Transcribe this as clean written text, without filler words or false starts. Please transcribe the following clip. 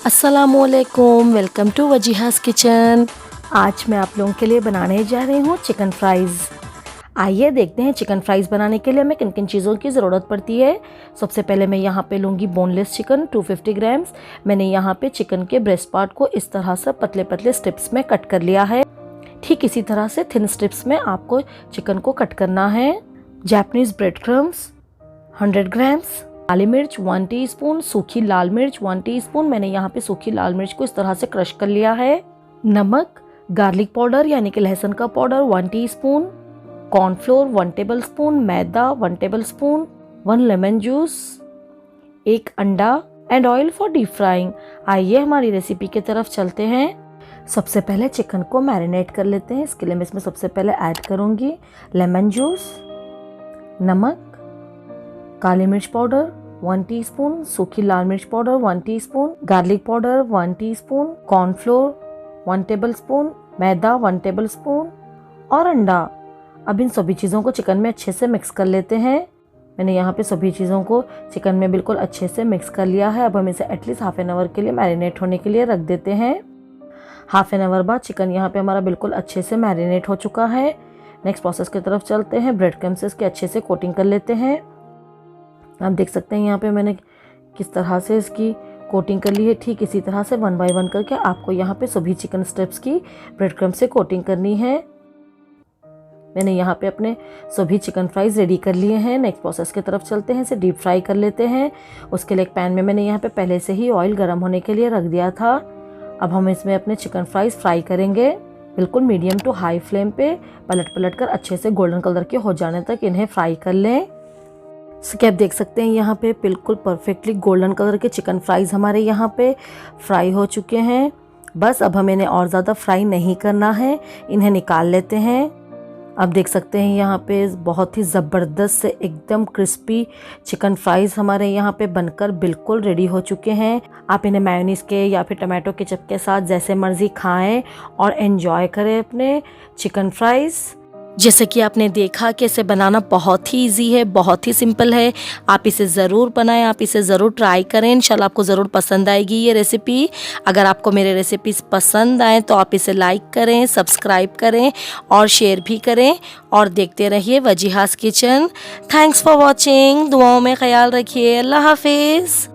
अस्सलामुअलैकुम, welcome to वजीहा's kitchen. आज मैं आप लोगों के लिए बनाने जा रही हूँ चिकन फ्राइज़। आइए देखते हैं चिकन फ्राइज़ बनाने के लिए हमें किन किन चीज़ों की ज़रूरत पड़ती है। सबसे पहले मैं यहाँ पे लूँगी बोनलेस चिकन 250 ग्राम्स। मैंने यहाँ पे चिकन के ब्रेस्ट पार्ट को इस तरह से पतले पतले स्ट्रिप्स में कट कर लिया है। ठीक इसी तरह से थिन स्ट्रिप्स में आपको चिकन को कट करना है। जापानीज़ ब्रेड क्रम्स 100 ग्राम्स, काली मिर्च 1 टीस्पून, सूखी लाल मिर्च 1 टीस्पून। मैंने यहाँ पे सूखी लाल मिर्च को इस तरह से क्रश कर लिया है। नमक, गार्लिक पाउडर यानी कि लहसुन का पाउडर 1 टीस्पून, कॉर्नफ्लोर 1 टेबलस्पून, मैदा 1 टेबलस्पून, 1 लेमन जूस, 1 अंडा and oil for deep frying. आइए हमारी रेसिपी की तरफ चलते हैं। सबसे पहले चिकन को मैरिनेट कर लेते हैं। इसके लिए मैं इसमें सबसे पहले ऐड करूँगी लेमन जूस, नमक, काली मिर्च पाउडर 1 टीस्पून, सूखी लाल मिर्च powder 1 teaspoon, garlic powder 1 teaspoon, cornflour 1 tablespoon, मैदा 1 टेबलस्पून और अंडा। अब इन सभी चीज़ों को चिकन में अच्छे से मिक्स कर लेते हैं। मैंने यहाँ पे सभी चीज़ों को चिकन में बिल्कुल अच्छे से मिक्स कर लिया है। अब हम इसे एटलीस्ट हाफ एन आवर के लिए मैरिनेट होने के लिए रख देते हैं। हाफ एन आवर बाद चिकन यहाँ पे हमारा बिल्कुल अच्छे से मैरिनेट हो चुका है। नेक्स्ट प्रोसेस की तरफ चलते हैं। ब्रेड क्रम्स से इसके अच्छे से कोटिंग कर लेते हैं। आप देख सकते हैं यहाँ पे मैंने किस तरह से इसकी कोटिंग कर ली है। ठीक इसी तरह से 1 बाय 1 करके आपको यहाँ पे सभी चिकन स्ट्रिप्स की ब्रेड क्रम्ब से कोटिंग करनी है। मैंने यहाँ पे अपने सभी चिकन फ्राइज़ रेडी कर लिए हैं। नेक्स्ट प्रोसेस की तरफ चलते हैं। इसे डीप फ्राई कर लेते हैं। उसके लिए एक पैन में मैंने यहाँ पे पहले से ही ऑयल गर्म होने के लिए रख दिया था। अब हम इसमें अपने चिकन फ्राइज़ फ्राई करेंगे। बिल्कुल मीडियम टू हाई फ्लेम पे पलट पलट कर अच्छे से गोल्डन कलर के हो जाने तक इन्हें फ्राई कर लें। आप देख सकते हैं यहाँ पे बिल्कुल परफेक्टली गोल्डन कलर के चिकन फ्राइज़ हमारे यहाँ पे फ्राई हो चुके हैं। बस अब हमें इन्हें और ज़्यादा फ्राई नहीं करना है, इन्हें निकाल लेते हैं। अब देख सकते हैं यहाँ पे बहुत ही ज़बरदस्त से एकदम क्रिस्पी चिकन फ्राइज़ हमारे यहाँ पे बनकर बिल्कुल रेडी हो चुके हैं। आप इन्हें मेयोनीज़ के या फिर टमाटो केचप के साथ जैसे मर्ज़ी खाएं और एंजॉय करें अपने चिकन फ्राइज़। जैसे कि आपने देखा कि इसे बनाना बहुत ही इजी है, बहुत ही सिंपल है। आप इसे ज़रूर बनाएं, आप इसे ज़रूर ट्राई करें। इंशाल्लाह आपको ज़रूर पसंद आएगी ये रेसिपी। अगर आपको मेरे रेसिपीज़ पसंद आए तो आप इसे लाइक करें, सब्सक्राइब करें और शेयर भी करें और देखते रहिए वजीहा's किचन। Thanks for watching. दुआओं में ख्याल रखिए। अल्लाह हाफिज़।